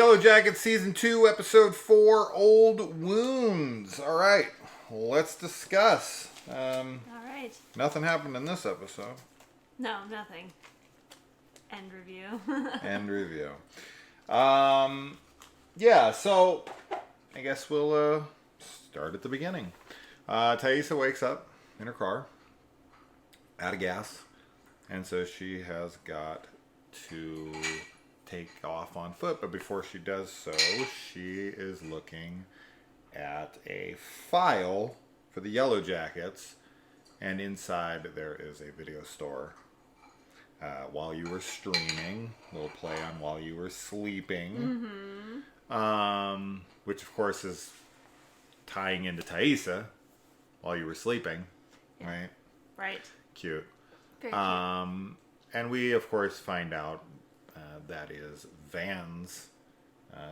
Yellowjackets Season 2, Episode 4, Old Wounds. All right, let's discuss. All right. Nothing happened in this episode. No, nothing. End review. End review. Yeah, so I guess we'll start at the beginning. Taissa wakes up in her car, out of gas, and so she has got to take off on foot. But before she does so, she is looking at a file for the Yellowjackets, and inside there is a video store. While you were streaming, we'll play on while you were sleeping, which of course is tying into Taissa while you were sleeping, right? Right. Cute. Very cute. And we of course find out that is Van's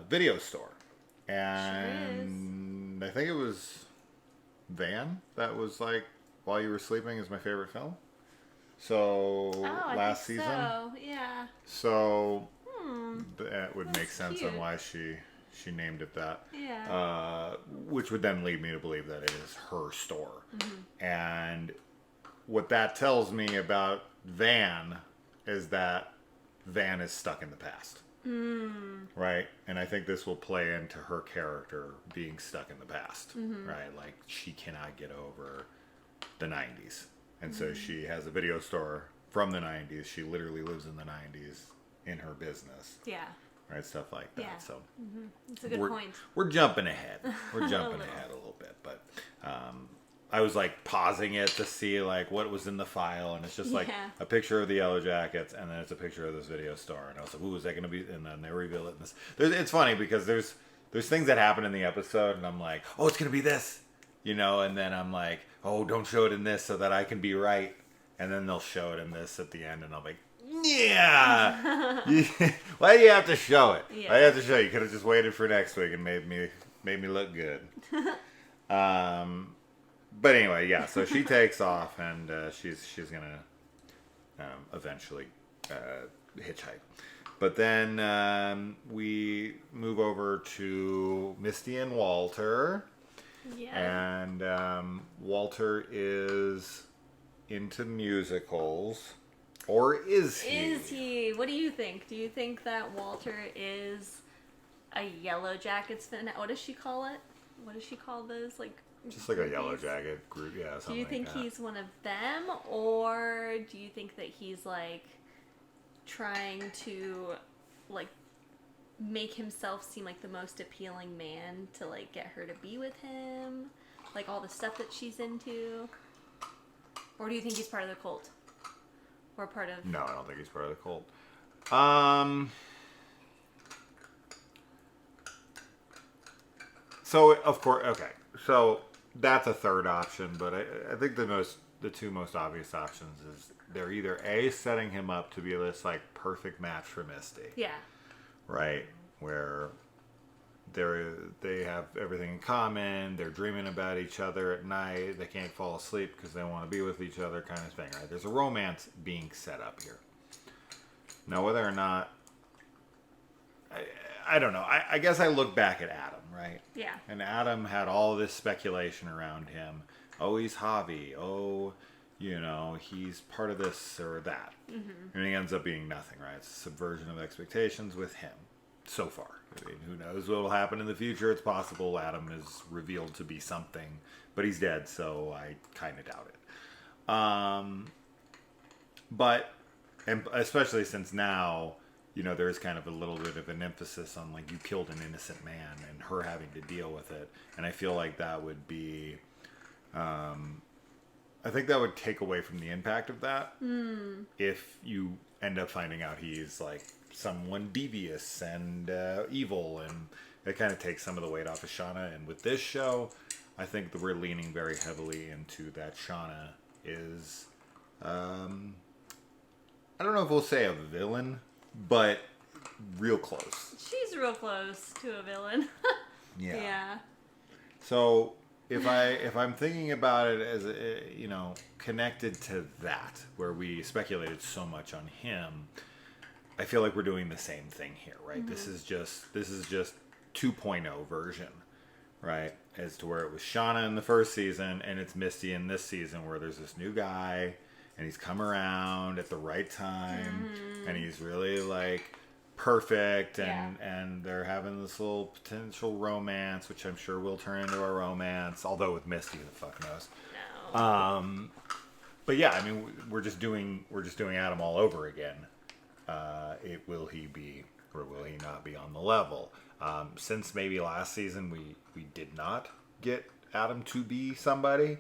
video store, and I think it was Van that was like While You Were Sleeping is my favorite film. So last season, so. Yeah. So that would make sense cute. on why she named it that. Yeah. Which would then lead me to believe that it is her store. And what that tells me about Van is that Van is stuck in the past. Right? And I think this will play into her character being stuck in the past. Right? Like she cannot get over the 90s. And so she has a video store from the 90s. She literally lives in the 90s in her business. Yeah. Right? Stuff like that. Yeah. So It's a good point. We're jumping ahead. We're jumping ahead a little bit. But I was like pausing it to see like what was in the file. And it's just like a picture of the Yellowjackets. And then it's a picture of this video store. And I was like, ooh, is that going to be? And then they reveal it in this. It's funny because there's things that happen in the episode. And I'm like, oh, it's going to be this. You know, and then I'm like, oh, don't show it in this so that I can be right. And then they'll show it in this at the end, and I'll be like, yeah. Why do you have to show it? Yeah. Why do you have to show it? You could have just waited for next week and made me look good. But anyway, yeah. So she takes off, and she's gonna eventually hitchhike. But then we move over to Misty and Walter. Yeah. And Walter is into musicals. Or is he? Is he? What do you think? Do you think that Walter is a Yellowjackets fan? What does she call it? What does she call those? Like just like a groupies? Yellowjacket group, yeah, something. Do you think like that. he's one of them, or do you think that he's like trying to like make himself seem like the most appealing man to like get her to be with him, like all the stuff that she's into? Or do you think he's part of the cult, or part of? No, I don't think he's part of the cult. So of course, okay, so that's a third option, but I think the two most obvious options is they're either A, setting him up to be this like perfect match for Misty. Yeah. Right, where they have everything in common. They're dreaming about each other at night. They can't fall asleep because they want to be with each other, kind of thing. Right? There's a romance being set up here. Now, whether or not, I don't know. I guess I look back at Adam, right? Yeah. And Adam had all this speculation around him. Oh, he's Javi. Oh, you know, he's part of this or that. And he ends up being nothing, right? It's a subversion of expectations with him so far. I mean, who knows what will happen in the future? It's possible Adam is revealed to be something, but he's dead, so I kind of doubt it. But, and especially since now, you know, there's kind of a little bit of an emphasis on, like, you killed an innocent man and her having to deal with it. And I feel like that would be... I think that would take away from the impact of that if you end up finding out he's like someone devious and evil, and it kind of takes some of the weight off of Shauna. And with this show, I think that we're leaning very heavily into that Shauna is, I don't know if we'll say a villain, but real close. She's real close to a villain. Yeah. So if I'm thinking about it as you know, connected to that, where we speculated so much on him, I feel like we're doing the same thing here, right? This is just 2.0 version, right? As to where it was Shauna in the first season, and it's Misty in this season, where there's this new guy, and he's come around at the right time, and he's really like perfect, and they're having this little potential romance, which I'm sure will turn into a romance. Although with Misty, who the fuck knows? No. But yeah, I mean, we're just doing Adam all over again. Will he be or will he not be on the level? Since maybe last season we did not get Adam to be somebody.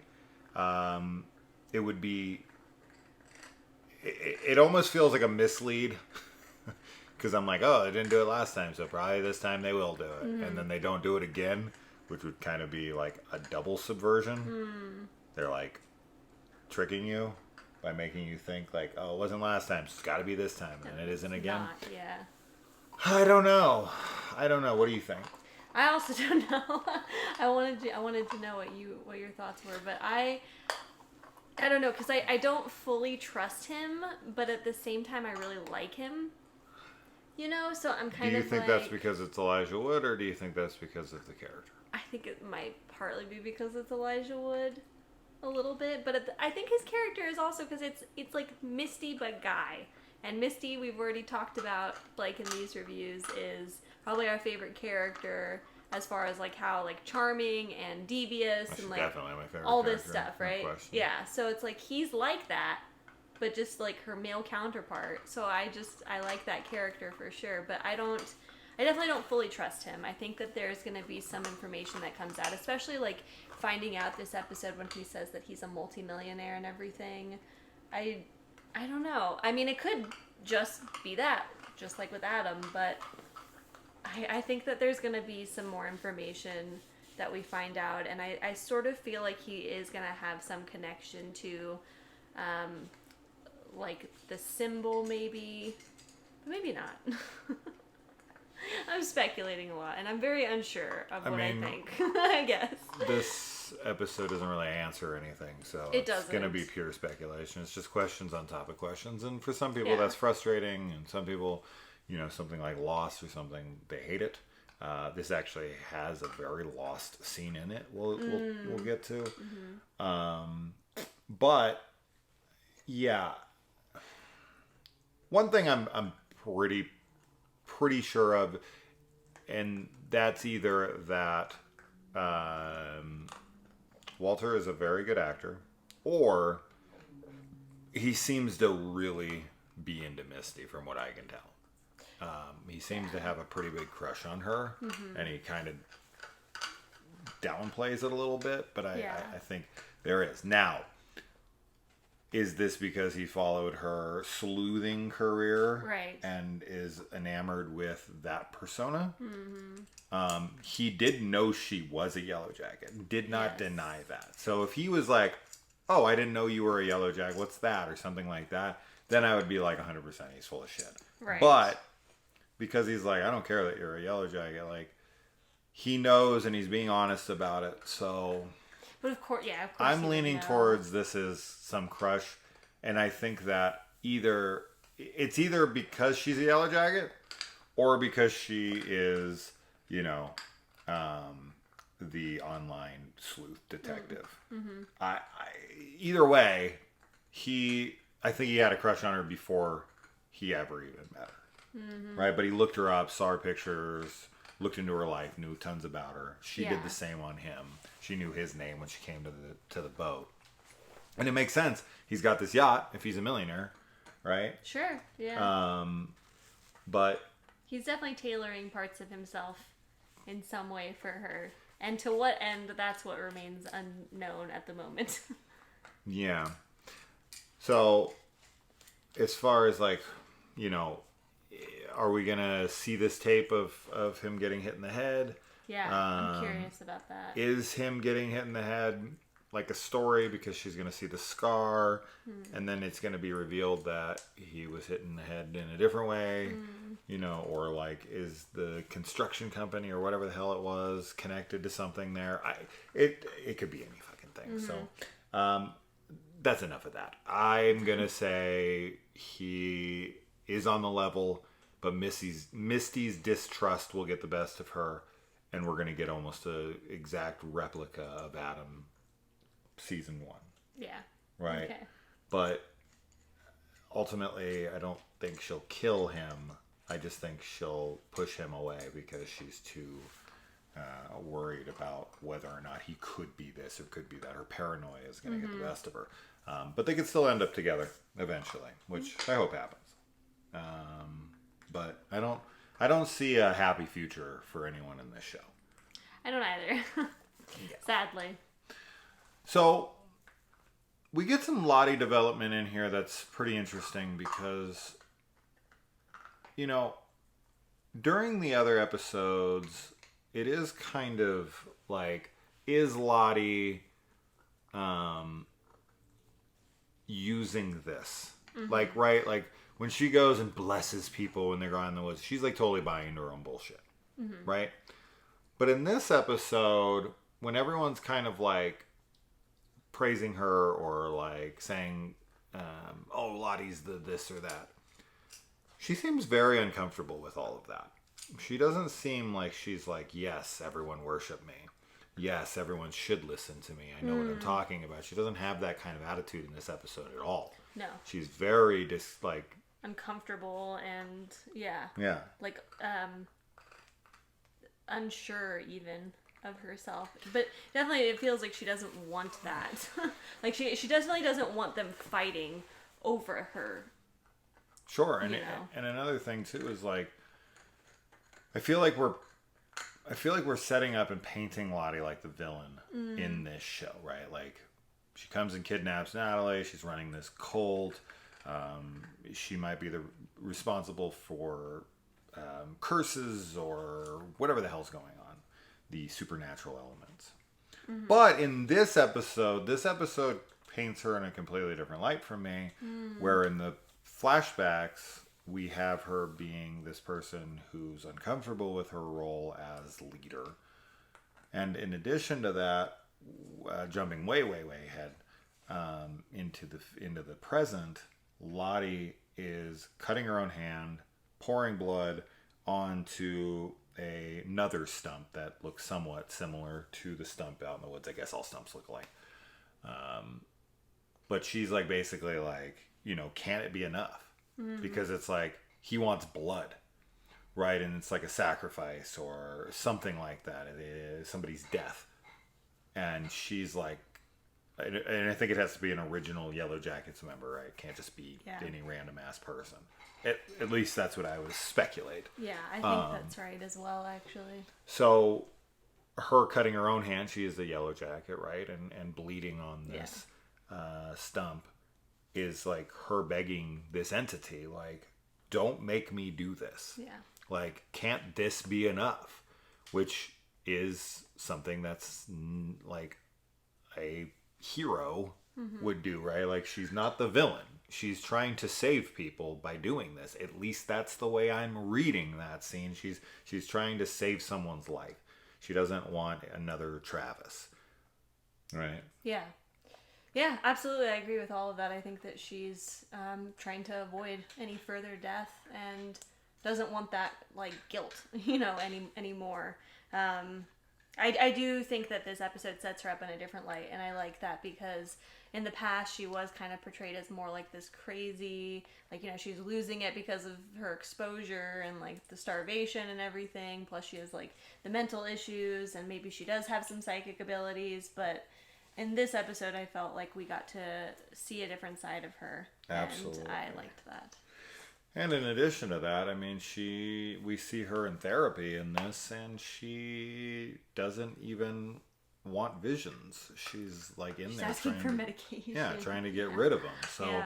It would be. It almost feels like a mislead. Because I'm like, oh, they didn't do it last time, so probably this time they will do it. And then they don't do it again, which would kind of be like a double subversion. They're like tricking you by making you think like, oh, it wasn't last time, so it's got to be this time, and it isn't again. Yeah. I don't know. What do you think? I also don't know. I wanted to know what your thoughts were, but I don't know, because I don't fully trust him, but at the same time I really like him. So I'm kind of. Do you think that's because it's Elijah Wood, or do you think that's because of the character? I think it might partly be because it's Elijah Wood, a little bit, but I think his character is also because it's like Misty but guy, and Misty we've already talked about like in these reviews is probably our favorite character as far as like how like charming and devious and like definitely my favorite all this character, stuff, right? No question. Yeah, so it's like he's like that, but just like her male counterpart. So I like that character for sure, but I definitely don't fully trust him. I think that there's going to be some information that comes out, especially like finding out this episode when he says that he's a multimillionaire and everything. I don't know. I mean, it could just be that, just like with Adam, but I think that there's going to be some more information that we find out, and I sort of feel like he is going to have some connection to like the symbol maybe, but maybe not. I'm speculating a lot, and I'm very unsure of what I think. I guess this episode doesn't really answer anything, so it's going to be pure speculation. It's just questions on top of questions, and for some people that's frustrating, and some people, something like Lost or something, they hate it. This actually has a very Lost scene in it. We'll get to, but yeah, one thing I'm pretty sure of, and that's either that Walter is a very good actor, or he seems to really be into Misty, from what I can tell. He seems to have a pretty big crush on her, and he kind of downplays it a little bit, but I think there is. Now, is this because he followed her sleuthing career and is enamored with that persona? He did know she was a Yellowjacket. Did not deny that. So if he was like, oh, I didn't know you were a Yellowjacket, what's that? Or something like that, then I would be like 100% he's full of shit. Right. But because he's like, I don't care that you're a Yellowjacket, like, he knows and he's being honest about it, so... But of course, I'm leaning towards this is some crush, and I think that it's either because she's a Yellowjacket, or because she is, the online sleuth detective. Either way, I think he had a crush on her before he ever even met her, right? But he looked her up, saw her pictures, looked into her life, knew tons about her. She did the same on him. She knew his name when she came to the boat. And it makes sense. He's got this yacht if he's a millionaire, right? Sure, yeah. But he's definitely tailoring parts of himself in some way for her. And to what end, that's what remains unknown at the moment. Yeah. So, as far as like, are we going to see this tape of him getting hit in the head? Yeah, I'm curious about that. Is him getting hit in the head like a story because she's going to see the scar, and then it's going to be revealed that he was hit in the head in a different way, or like is the construction company or whatever the hell it was connected to something there? It could be any fucking thing. So that's enough of that. I'm going to say he is on the level. but Misty's distrust will get the best of her, and we're going to get almost a exact replica of Adam season 1. Yeah. Right? Okay. But ultimately, I don't think she'll kill him. I just think she'll push him away because she's too worried about whether or not he could be this or could be that. Her paranoia is going to get the best of her. But they could still end up together eventually, which I hope happens. But I don't see a happy future for anyone in this show. I don't either. Sadly. So we get some Lottie development in here that's pretty interesting because, you know, during the other episodes, it is kind of like, is Lottie using this? Like, right? Like, when she goes and blesses people when they're going in the woods, she's like totally buying into her own bullshit. Right? But in this episode, when everyone's kind of like praising her or like saying, oh, Lottie's the this or that, she seems very uncomfortable with all of that. She doesn't seem like she's like, yes, everyone worship me. Yes, everyone should listen to me. I know what I'm talking about. She doesn't have that kind of attitude in this episode at all. No. She's very uncomfortable and yeah. like unsure even of herself. But definitely it feels like she doesn't want that. Like she definitely doesn't want them fighting over her. Sure. And another thing too is like, I feel like we're setting up and painting Lottie like the villain in this show, right? Like, she comes and kidnaps Natalie. She's running this cult. She might be responsible for curses or whatever the hell's going on, the supernatural elements. But in this episode paints her in a completely different light from me, where in the flashbacks, we have her being this person who's uncomfortable with her role as leader. And in addition to that, jumping way ahead into the present, Lottie is cutting her own hand, pouring blood onto another stump that looks somewhat similar to the stump out in the woods. I guess all stumps look alike. But she's like basically like, you know, can it be enough? Because it's like, he wants blood, right? And it's like a sacrifice or something like that. It is somebody's death. And she's like, and I think it has to be an original Yellowjackets member, right? It can't just be any random ass person. At least that's what I would speculate. Yeah, I think that's right as well, actually. So her cutting her own hand, she is the Yellowjacket, right? And bleeding on this stump is like her begging this entity, like, don't make me do this. Yeah. Like, can't this be enough? Which is something that's like a hero would do, right? Like, she's not the villain. She's trying to save people by doing this. At least that's the way I'm reading that scene. She's trying to save someone's life. She doesn't want another Travis. Right? Yeah. Yeah, absolutely. I agree with all of that. I think that she's trying to avoid any further death and doesn't want that, like, guilt, you know, anymore. I do think that this episode sets her up in a different light, and I like that because in the past she was kind of portrayed as more like this crazy, like, you know, she's losing it because of her exposure and, like, the starvation and everything, plus she has, like, the mental issues, and maybe she does have some psychic abilities, but in this episode I felt like we got to see a different side of her. Absolutely. And I liked that. And in addition to that, I mean, we see her in therapy in this, and she doesn't even want visions. She's like in She's there asking trying for to, medication. Yeah, trying to get rid of them. So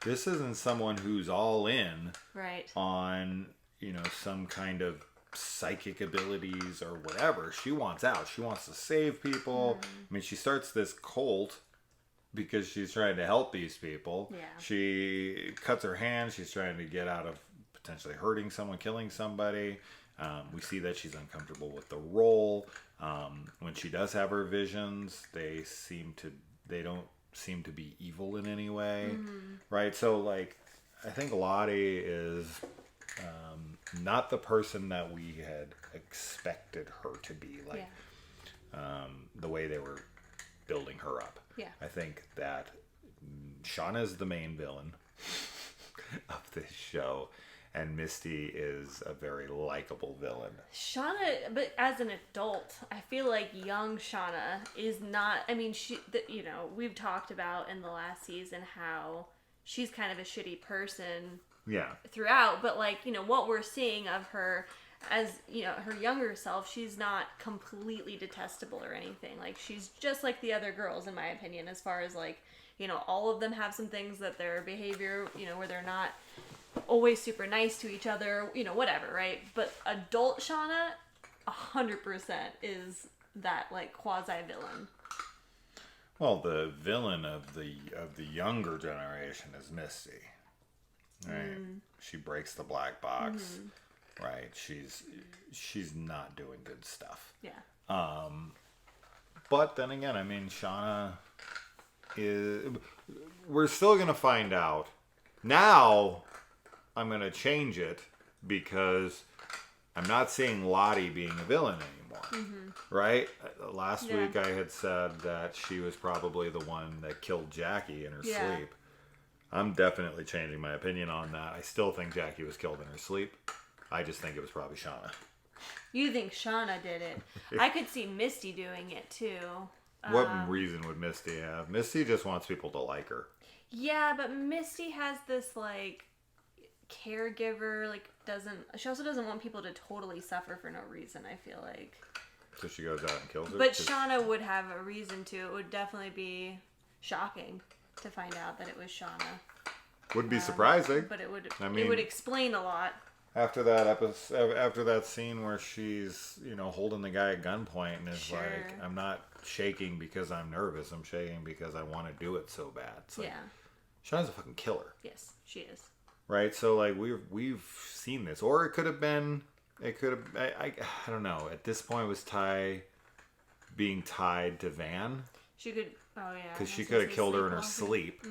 this isn't someone who's all in on, you know, some kind of psychic abilities or whatever. She wants out. She wants to save people. I mean, she starts this cult because she's trying to help these people. Yeah. She cuts her hand. She's trying to get out of potentially hurting someone, killing somebody. We see that she's uncomfortable with the role. When she does have her visions, they don't seem to be evil in any way. Right? So, like, I think Lottie is not the person that we had expected her to be. Like, the way they were building her up. Yeah. I think that Shauna is the main villain of this show, and Misty is a very likable villain. Shauna, but as an adult, I feel like young Shauna is not. I mean, we've talked about in the last season how she's kind of a shitty person. Yeah. Throughout, but like, what we're seeing of her as, her younger self, she's not completely detestable or anything. Like, she's just like the other girls, in my opinion, as far as like, all of them have some things that their behavior, where they're not always super nice to each other, whatever, right? But adult Shauna, 100% is that like quasi-villain. Well, the villain of the younger generation is Misty. Right, she breaks the black box. Right, she's not doing good stuff. Yeah. But then again, I mean, Shauna is. We're still gonna find out. Now, I'm gonna change it because I'm not seeing Lottie being a villain anymore. Right? Last week I had said that she was probably the one that killed Jackie in her sleep. I'm definitely changing my opinion on that. I still think Jackie was killed in her sleep. I just think it was probably Shauna. You think Shauna did it? I could see Misty doing it too. What reason would Misty have? Misty just wants people to like her. Yeah, but Misty has this like caregiver, like she also doesn't want people to totally suffer for no reason, I feel like. So she goes out and kills her? But Shauna would have a reason to. It would definitely be shocking to find out that it was Shauna. Would be surprising. But it would explain a lot. After that episode, after that scene where she's, holding the guy at gunpoint and is like, I'm not shaking because I'm nervous. I'm shaking because I want to do it so bad. It's like, Shauna's a fucking killer. Yes, she is. Right? So, like, we've seen this. Or it could have been, I don't know. At this point, was Ty being tied to Van? She could, because she could have killed her in her sleep,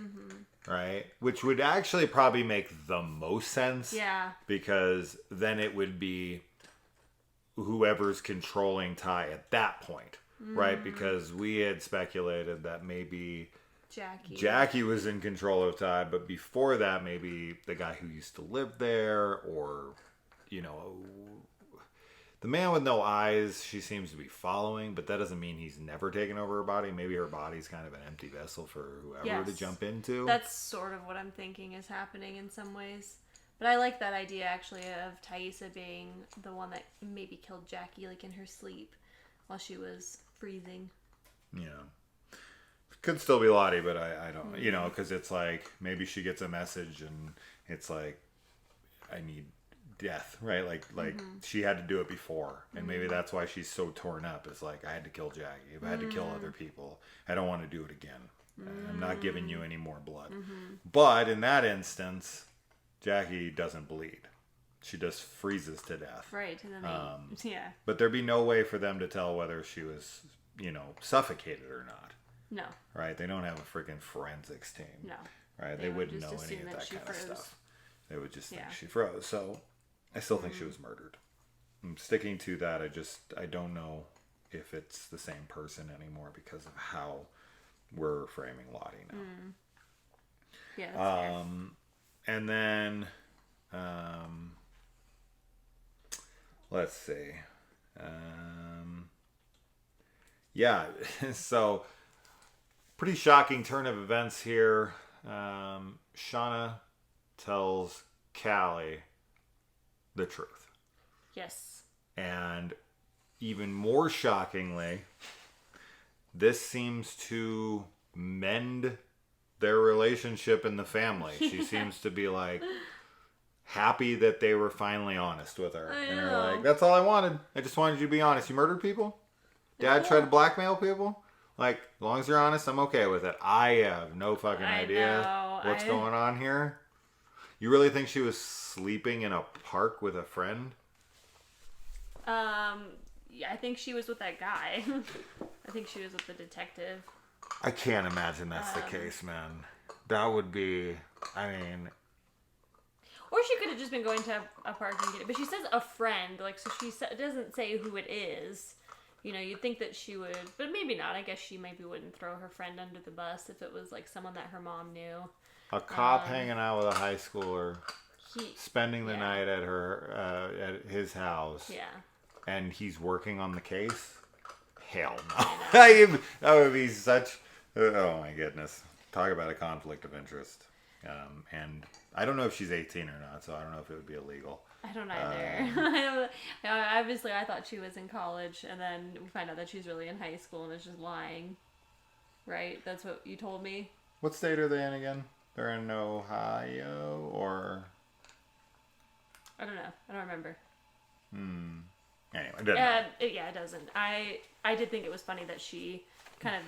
right? Which would actually probably make the most sense. Yeah. Because then it would be whoever's controlling Ty at that point, right? Because we had speculated that maybe Jackie was in control of Ty, but before that, maybe the guy who used to live there, or, the man with no eyes, she seems to be following, but that doesn't mean he's never taken over her body. Maybe her body's kind of an empty vessel for whoever to jump into. That's sort of what I'm thinking is happening in some ways. But I like that idea, actually, of Taissa being the one that maybe killed Jackie, like, in her sleep while she was freezing. Yeah. Could still be Lottie, but I don't, because it's like, maybe she gets a message and it's like, I need death, right? Like she had to do it before, and maybe that's why she's so torn up. It's like, I had to kill Jackie, I had to kill other people, I don't want to do it again. I'm not giving you any more blood. But in that instance, Jackie doesn't bleed, she just freezes to death, right? And then but there'd be no way for them to tell whether she was suffocated or not. No, right? They don't have a freaking forensics team. No, right? They wouldn't know any of that kind of stuff. They would just think she froze. So I still think she was murdered. I'm sticking to that. I don't know if it's the same person anymore because of how we're framing Lottie now. Yeah, that's fair. And then, let's see. So pretty shocking turn of events here. Shauna tells Callie the truth. Yes. And even more shockingly, this seems to mend their relationship in the family. She seems to be like happy that they were finally honest with her. And they're like, that's all I wanted. I just wanted you to be honest. You murdered people? Dad tried to blackmail people? Like, as long as you're honest, I'm okay with it. I have no fucking idea what's going on here. You really think she was sleeping in a park with a friend? Yeah, I think she was with that guy. I think she was with the detective. I can't imagine that's the case, man. That would be, Or she could have just been going to a park and get it. But she says a friend, like, so she doesn't say who it is. You know, you'd think that she would, but maybe not. I guess she maybe wouldn't throw her friend under the bus if it was like someone that her mom knew. A cop hanging out with a high schooler, spending the night at at his house. Yeah. And he's working on the case. Hell no. That would be such. Oh my goodness. Talk about a conflict of interest. And I don't know if she's 18 or not, so I don't know if it would be illegal. I don't either. Obviously, I thought she was in college, and then we find out that she's really in high school and is just lying. Right? That's what you told me? What state are they in again? They're in Ohio, or... I don't know. I don't remember. Anyway, it doesn't matter. It doesn't. I did think it was funny that she kind of...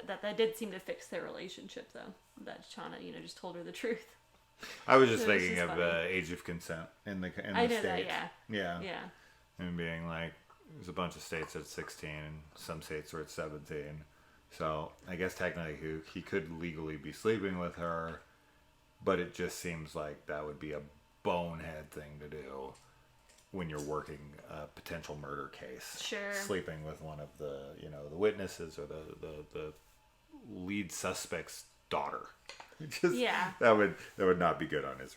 That did seem to fix their relationship, though. That Shauna, just told her the truth. I was just thinking of age of consent in the I know state. That, yeah. Yeah. And being like, there's a bunch of states at 16, and some states were at 17. So I guess technically he could legally be sleeping with her, but it just seems like that would be a bonehead thing to do when you're working a potential murder case. Sure. Sleeping with one of the the witnesses or the lead suspect's daughter. That would not be good on his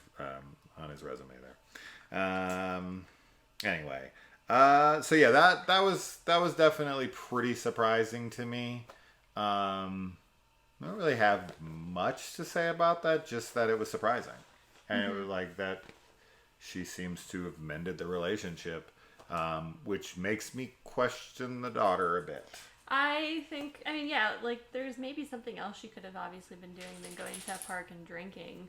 resume there. Anyway, so yeah, that was definitely pretty surprising to me. I don't really have much to say about that, just that it was surprising, and it was like that she seems to have mended the relationship, which makes me question the daughter a bit. There's maybe something else she could have obviously been doing than going to a park and drinking.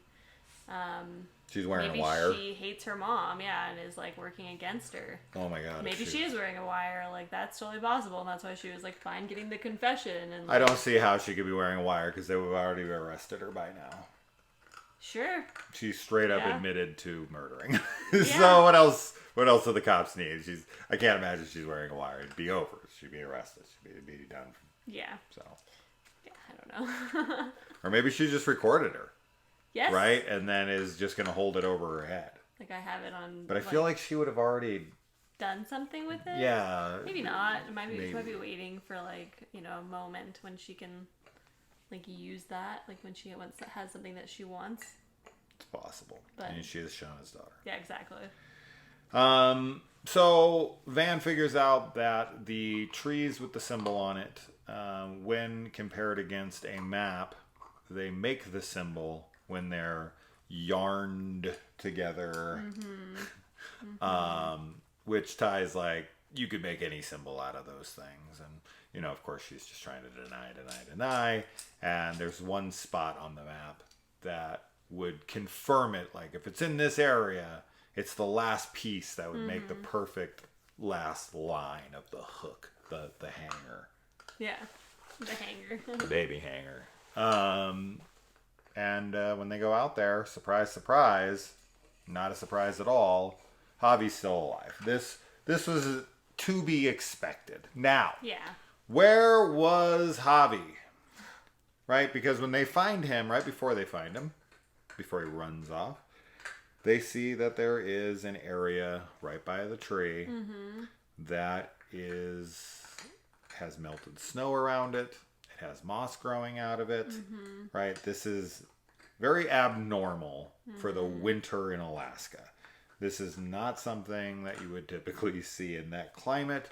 She's wearing maybe a wire. She hates her mom, and is like working against her. Oh my god. Maybe she is wearing a wire. Like, that's totally possible, and that's why she was like fine getting the confession. And I don't see how she could be wearing a wire because they would have already arrested her by now. Sure. She straight up admitted to murdering. So what else do the cops need? I can't imagine she's wearing a wire. It'd be over. She'd be arrested. She'd be done. Yeah. So. Yeah, I don't know. Or maybe she just recorded her. Yes. Right? And then is just going to hold it over her head. Like, I have it on... But I feel like she would have already... done something with it? Yeah. Maybe not. She might be waiting for, a moment when she can, use that. Like, when she has something that she wants. It's possible. But, she is Shauna's daughter. Yeah, exactly. So Van figures out that the trees with the symbol on it, when compared against a map, they make the symbol when they're yarned together. Which ties you could make any symbol out of those things. And, of course, she's just trying to deny. And there's one spot on the map that would confirm it. Like, if it's in this area, it's the last piece that would make the perfect last line of the hook, the hanger. Yeah, the hanger. The baby hanger. And when they go out there, surprise, surprise, not a surprise at all, Javi's still alive. This was to be expected. Now, where was Javi? Right? Because when they find him, right before they find him, before he runs off, they see that there is an area right by the tree that has melted snow around it. It has moss growing out of it. Right? This is very abnormal for the winter in Alaska. This is not something that you would typically see in that climate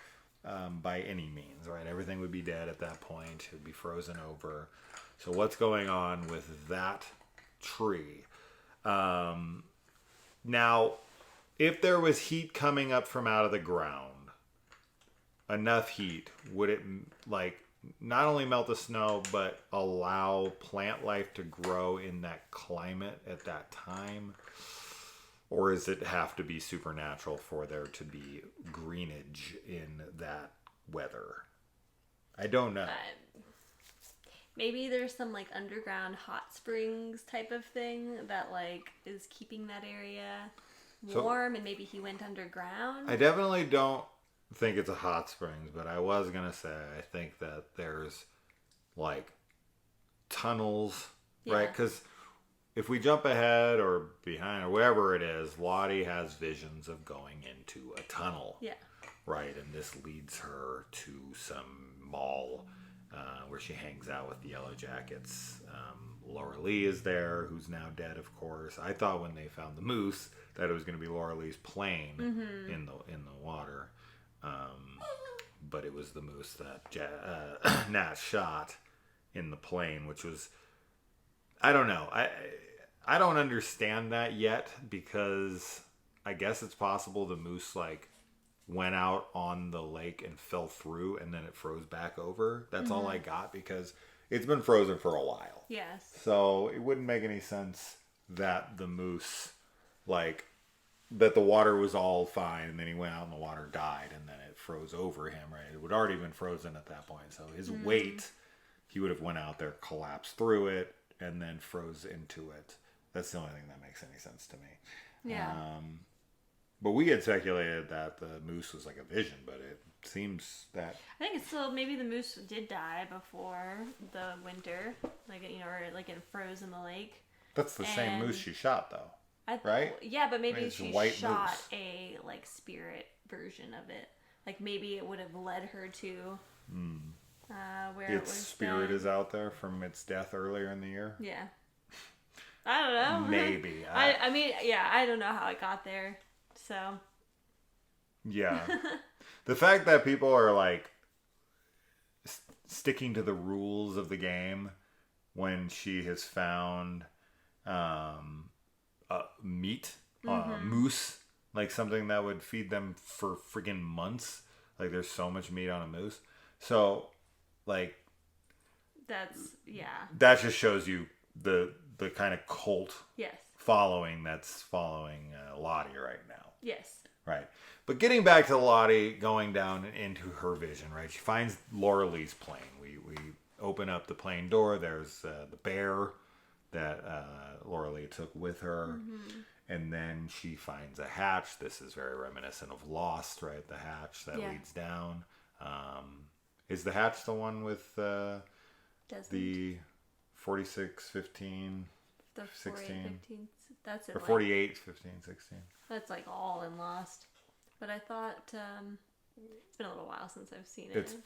by any means. Right? Everything would be dead at that point. It would be frozen over. So what's going on with that tree? Now, if there was heat coming up from out of the ground, enough heat, would it not only melt the snow, but allow plant life to grow in that climate at that time? Or does it have to be supernatural for there to be greenage in that weather? I don't know. Maybe there's some underground hot springs type of thing that is keeping that area warm, and maybe he went underground. I definitely don't think it's a hot springs, but I was gonna say I think that there's tunnels, right? Because if we jump ahead or behind or wherever it is, Lottie has visions of going into a tunnel. Yeah. Right, and this leads her to some mall where she hangs out with the Yellowjackets. Laura Lee is there, who's now dead, of course. I thought when they found the moose that it was going to be Laura Lee's plane in the water, but it was the moose that Nat shot in the plane, which was, I don't know. I don't understand that yet, because I guess it's possible the moose went out on the lake and fell through and then it froze back over. That's all I got, because it's been frozen for a while. Yes. So it wouldn't make any sense that the moose, that the water was all fine and then he went out and the water died and then it froze over him, right? It would already been frozen at that point. So his weight, he would have went out there, collapsed through it, and then froze into it. That's the only thing that makes any sense to me. Yeah. But we had speculated that the moose was like a vision, but it seems that... I think it's still, maybe the moose did die before the winter, or it froze in the lake. That's the same moose she shot, though, right? Yeah, but maybe she shot moose. a, spirit version of it. Maybe it would have led her to where its spirit is out there from its death earlier in the year? Yeah. I don't know. Maybe. I mean, yeah, I don't know how it got there. So. Yeah. The fact that people are sticking to the rules of the game when she has found meat, moose, something that would feed them for friggin' months. There's so much meat on a moose. So, that's, yeah. That just shows you the kind of cult following that's following Lottie right now. Yes. Right. But getting back to Lottie going down into her vision, right? She finds Laura Lee's plane. We open up the plane door. There's the bear that Laura Lee took with her. And then she finds a hatch. This is very reminiscent of Lost, right? The hatch that leads down. Is the hatch the one with the 4615? The 16? 15, that's it. Or 48, 15, 16. That's all in Lost. But I thought it's been a little while since I've seen it. It's been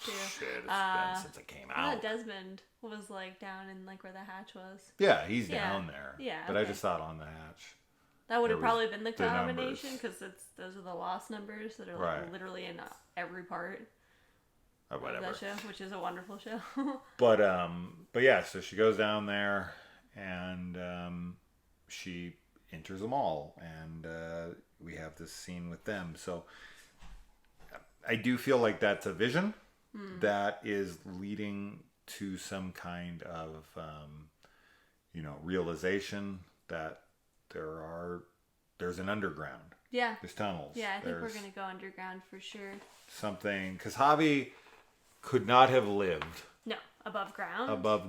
since it came out. I thought Desmond was down in where the hatch was. Yeah, he's down there. Yeah, but I just thought on the hatch. That would have probably been the combination, because those are the Lost numbers that are literally in every part of that show, which is a wonderful show. But yeah, so she goes down there and she enters the mall, and we have this scene with them. So I do feel like that's a vision that is leading to some kind of realization that there's an underground. Yeah. There's tunnels. Yeah, I think we're going to go underground for sure. Something, because Javi could not have lived above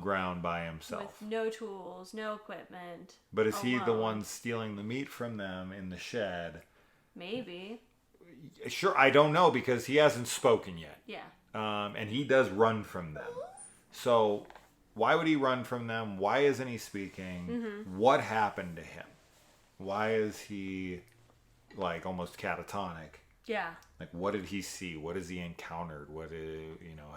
ground by himself. With no tools, no equipment. But is he the one stealing the meat from them in the shed? Maybe. Sure, I don't know, because he hasn't spoken yet. Yeah. And he does run from them. So why would he run from them? Why isn't he speaking? What happened to him? Why is he almost catatonic? Yeah. What did he see? What has he encountered?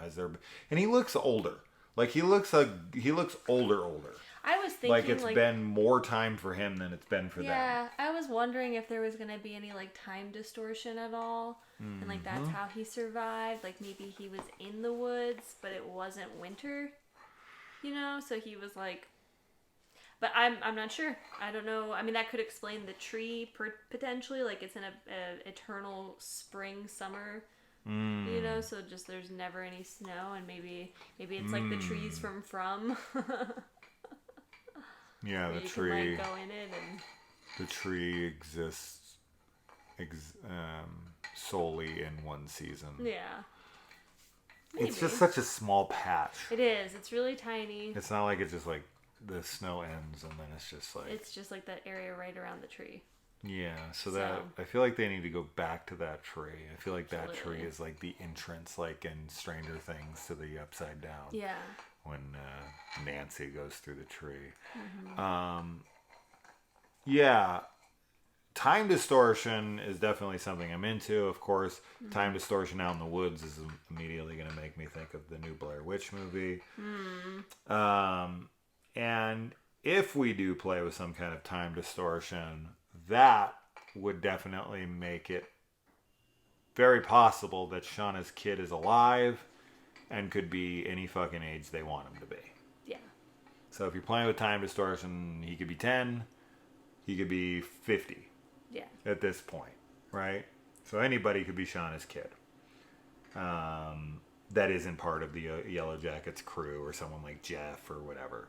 Has there been... And he looks older. He looks older. I was thinking it's been more time for him than it's been for them. Yeah, I was wondering if there was going to be any time distortion at all. And that's how he survived. Maybe he was in the woods, but it wasn't winter. So he was but I'm not sure. I don't know. I mean, that could explain the tree potentially. It's in a eternal spring, summer. So just there's never any snow, and maybe it's the trees from. Yeah, the tree. Can, go in it and. The tree exists solely in one season. Yeah. Maybe. It's just such a small patch. It is. It's really tiny. It's not it's just the snow ends and then it's just It's just that area right around the tree. Yeah, so that I feel like they need to go back to that tree. I feel like that tree is the entrance, in Stranger Things, to the Upside Down. Yeah. When Nancy goes through the tree. yeah, time distortion is definitely something I'm into. Of course, time distortion out in the woods is immediately going to make me think of the new Blair Witch movie. And if we do play with some kind of time distortion, that would definitely make it very possible that Shauna's kid is alive and could be any fucking age they want him to be. Yeah. So if you're playing with time distortion, he could be 10, he could be 50. Yeah. At this point, right? So anybody could be Shauna's kid. That isn't part of the Yellowjackets crew, or someone like Jeff or whatever.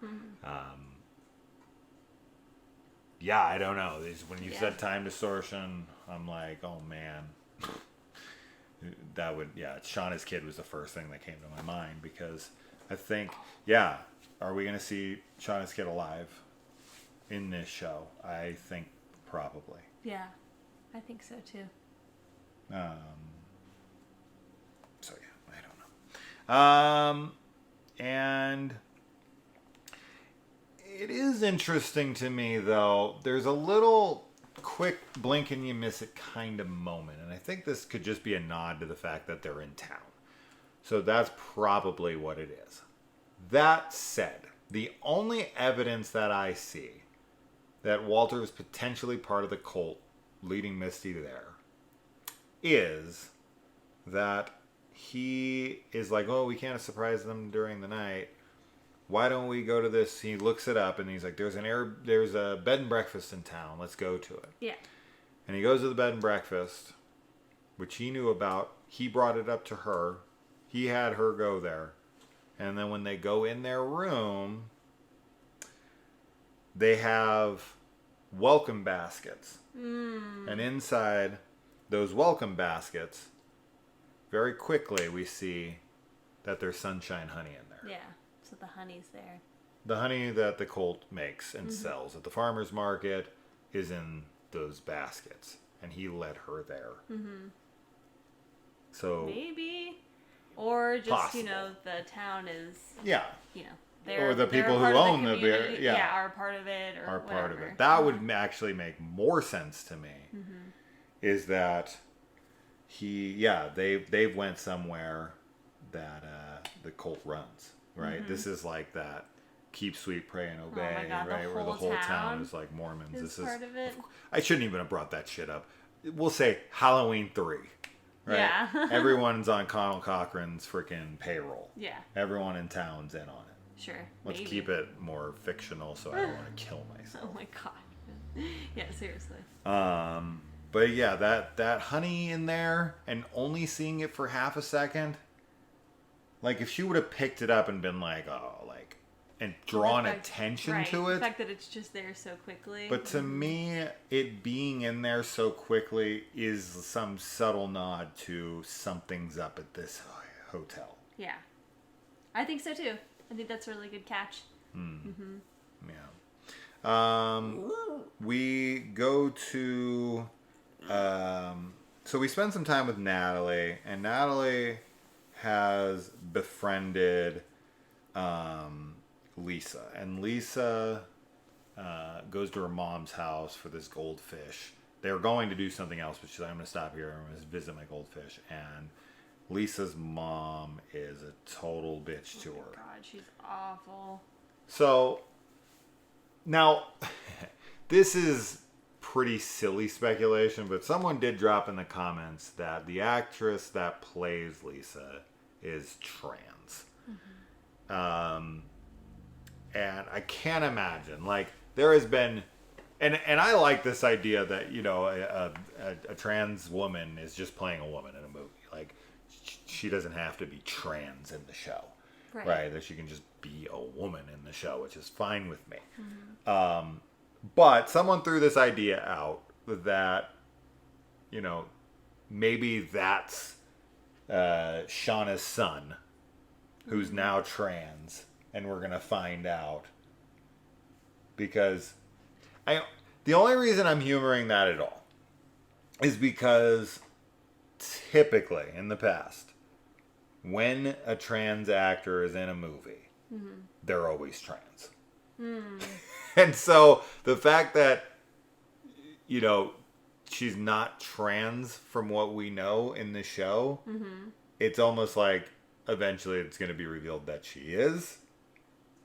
Yeah, I don't know. When you said time distortion, I'm like, oh man. That would, Shauna's kid was the first thing that came to my mind, because I think, are we going to see Shauna's kid alive in this show? I think probably. Yeah, I think so too. So yeah, I don't know. And it is interesting to me, though. There's a little quick blink and you miss it kind of moment, and I think this could just be a nod to the fact that they're in town. So that's probably what it is. That said, the only evidence that I see that Walter is potentially part of the cult leading Misty there is that he is like, oh, we can't surprise them during the night. Why don't we go to this? He looks it up and he's like, there's a bed and breakfast in town. Let's go to it. Yeah. And he goes to the bed and breakfast, which he knew about. He brought it up to her. He had her go there. And then when they go in their room, they have welcome baskets. And inside those welcome baskets, very quickly we see that there's sunshine honey in there. Yeah, so the honey's there. The honey that the cult makes and sells at the farmer's market is in those baskets. And he led her there. So maybe. Or just, possible. The town is, or the people who own the beer, are part of it, or are whatever. part of it. That would actually make more sense to me. Is that they've went somewhere that the cult runs, right? This is like that keep sweet, pray and obey, oh my God, right? Where the whole town is like Mormons. This is part of it. I shouldn't even have brought that shit up. We'll say Halloween 3. Right? Yeah. Everyone's on Connell Cochran's freaking payroll. Yeah. Everyone in town's in on it. Sure. Let's maybe. keep it more fictional so I don't want to kill myself. Oh my God. Yeah, seriously. But yeah, that honey in there and only seeing it for half a second. Like if she would have picked it up and been like, and drawn attention to it. The fact that it's just there so quickly. But to me, it being in there so quickly is some subtle nod to something's up at this hotel. Yeah. I think so too. I think that's a really good catch. Yeah. We go to... so we spend some time with Natalie, and Natalie has befriended... Lisa. And Lisa goes to her mom's house for this goldfish. They were going to do something else, but she's like, I'm going to stop here and I'm going to visit my goldfish. And Lisa's mom is a total bitch to her. Oh my God, she's awful. So, now, this is pretty silly speculation, but someone did drop in the comments that the actress that plays Lisa is trans. And I can't imagine, there has been, and I like this idea that, a trans woman is just playing a woman in a movie. Like, she doesn't have to be trans in the show, right? That she can just be a woman in the show, which is fine with me. But someone threw this idea out that, maybe that's Shauna's son, who's now trans. And we're going to find out. Because the only reason I'm humoring that at all is because typically in the past, when a trans actor is in a movie, they're always trans. And so the fact that you know, she's not trans from what we know in the show. Mm-hmm. It's almost like eventually it's going to be revealed that she is.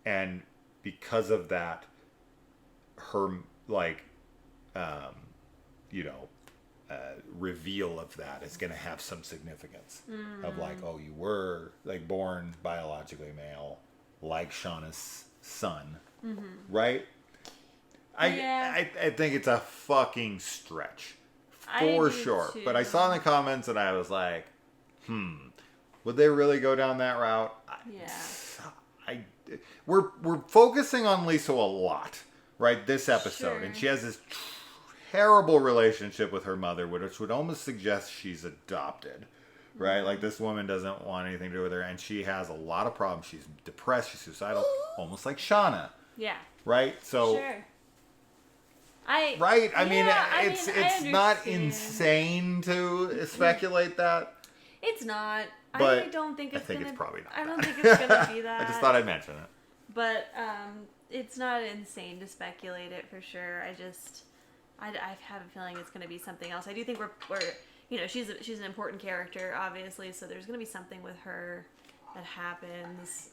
And because of that, her, like, you know, reveal of that is going to have some significance. Of like, oh, you were, like, born biologically male, like Shauna's son. Mm-hmm. Right? I think it's a fucking stretch. For sure. Too. But I saw in the comments and I was like, would they really go down that route? We're focusing on Lisa a lot, right? This episode. Sure. And she has this terrible relationship with her mother, which would almost suggest she's adopted. Right? Like, this woman doesn't want anything to do with her. And she has a lot of problems. She's depressed. She's suicidal. Almost like Shauna. Yeah. Right? So... Sure. It's not insane to speculate that. It's not. But I don't think it's it's probably not. I don't think it's gonna be that. I just thought I'd mention it. But it's not insane to speculate it for sure. I have a feeling it's gonna be something else. I do think we're you know, she's an important character, obviously, so there's gonna be something with her that happens.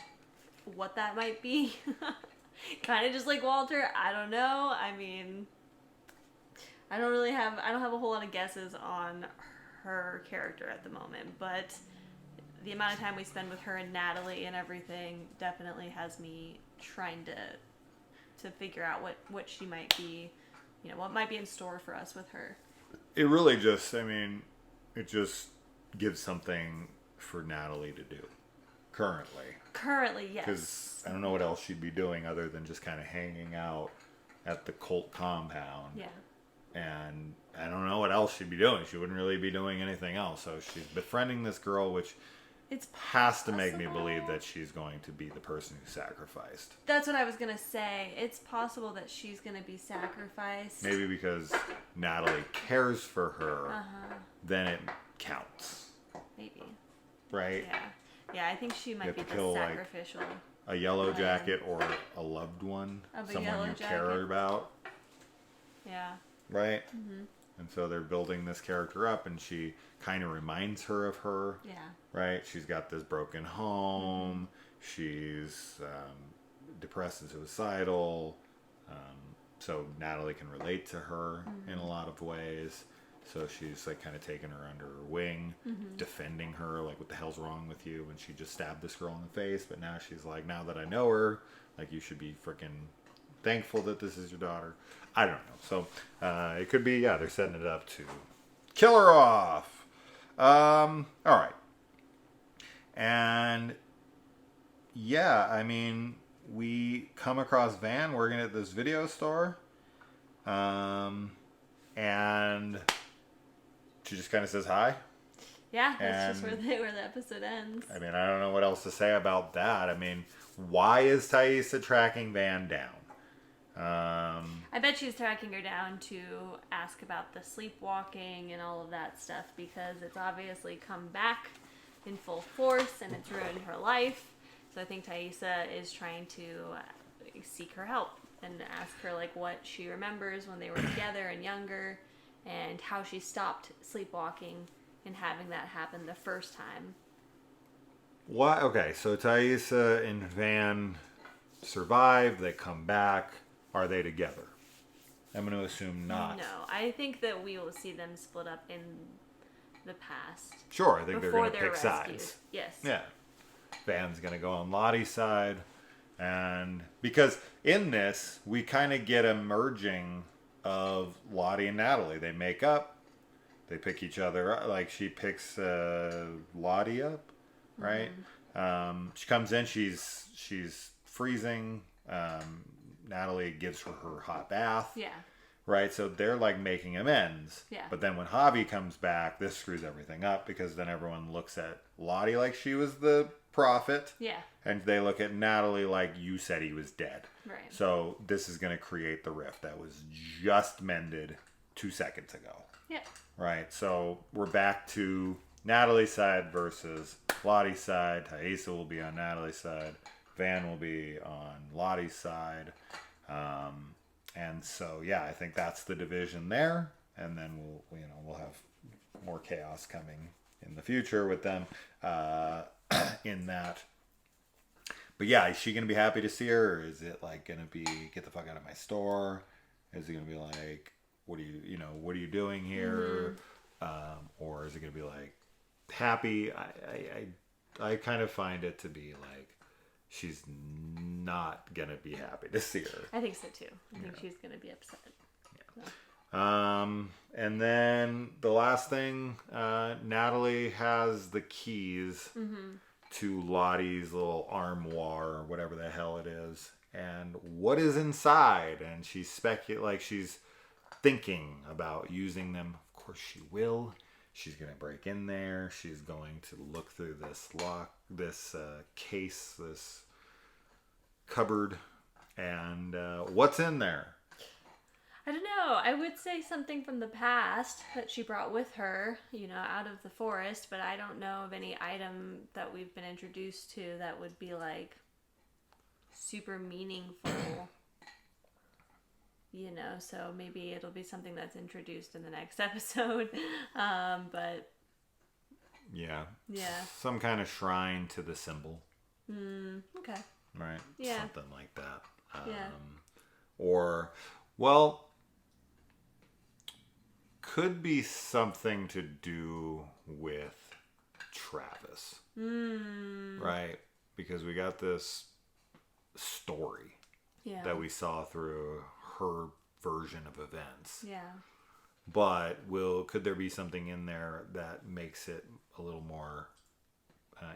What that might be. Kind of just like Walter. I don't know. I mean, I don't have a whole lot of guesses on her character at the moment, but the amount of time we spend with her and Natalie and everything definitely has me trying to figure out what she might be, you know, what might be in store for us with her. It really just, I mean, it just gives something for Natalie to do currently, yes. Because I don't know what else she'd be doing other than just kind of hanging out at the cult compound. Yeah. And I don't know what else she'd be doing. She wouldn't really be doing anything else. So she's befriending this girl, which has to make me believe that she's going to be the person who sacrificed. That's what I was going to say. It's possible that she's going to be sacrificed. Maybe because Natalie cares for her, then it counts. Maybe. Right? Yeah. Yeah, I think she might be the sacrificial. Like a Yellowjacket or a loved one. Someone you care about. Yeah. Right? Mm-hmm. And so they're building this character up, and she kind of reminds her of her. Yeah. Right? She's got this broken home. She's depressed and suicidal. So Natalie can relate to her in a lot of ways. So she's like kind of taking her under her wing, defending her, like, what the hell's wrong with you? And she just stabbed this girl in the face. But now she's like, now that I know her, like, you should be freaking thankful that this is your daughter. I don't know. So it could be, they're setting it up to kill her off. All right. And yeah, I mean, we come across Van working at this video store. And she just kind of says hi. Yeah, that's just where the episode ends. I mean, I don't know what else to say about that. I mean, why is Taissa tracking Van down? I bet she's tracking her down to ask about the sleepwalking and all of that stuff, because it's obviously come back in full force and it's ruined her life. So I think Taissa is trying to seek her help and ask her, like, what she remembers when they were together and younger, and how she stopped sleepwalking and having that happen the first time. What? Okay, so Taissa and Van survive. They come back. Are they together? I'm going to assume not. No, I think that we will see them split up in the past. Sure, I think they're going to pick rescued. sides. Yes. Yeah. Van's going to go on Lottie's side. And because in this, we kind of get a merging of Lottie and Natalie. They make up. They pick each other up. Like, she picks Lottie up, right? Mm-hmm. She comes in. She's freezing. Natalie gives her hot bath. Yeah. Right? So they're, like, making amends. Yeah. But then when Javi comes back, this screws everything up, because then everyone looks at Lottie like she was the prophet. Yeah. And they look at Natalie like, you said he was dead. Right. So this is going to create the rift that was just mended 2 seconds ago. Yep. Right. So we're back to Natalie's side versus Lottie's side. Taissa will be on Natalie's side. Van will be on Lottie's side. And so, yeah, I think that's the division there. And then we'll have more chaos coming in the future with them in that. But yeah, is she going to be happy to see her? Or is it like going to be, get the fuck out of my store? Is it going to be like, what are you doing here? Or is it going to be like happy? I kind of find it to be like, she's not going to be happy to see her. I think so too. I think she's going to be upset. And then the last thing, Natalie has the keys to Lottie's little armoire, or whatever the hell it is, and what is inside, and she's she's thinking about using them. Of course she will. She's gonna break in there. She's going to look through this case, this cupboard, and what's in there? I don't know. I would say something from the past that she brought with her, out of the forest, but I don't know of any item that we've been introduced to that would be like super meaningful, so maybe it'll be something that's introduced in the next episode. But yeah. Yeah. Some kind of shrine to the symbol. Okay. Right? Yeah. Something like that. Yeah. Or, well, could be something to do with Travis. Right? Because we got this story that we saw through her version of events. Yeah. But could there be something in there that makes it a little more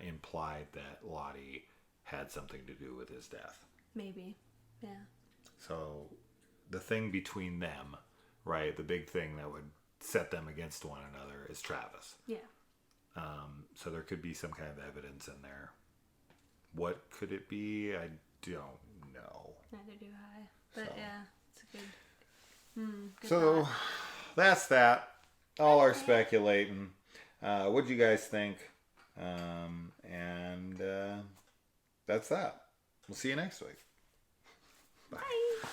implied that Lottie had something to do with his death? Maybe. Yeah. So the thing between them, right, the big thing that would set them against one another is Travis. Yeah. So there could be some kind of evidence in there. What could it be? I don't know. Neither do I. But yeah, it's a good so thought. That's that. All our speculating. What do you guys think? And that's that. We'll see you next week. Bye.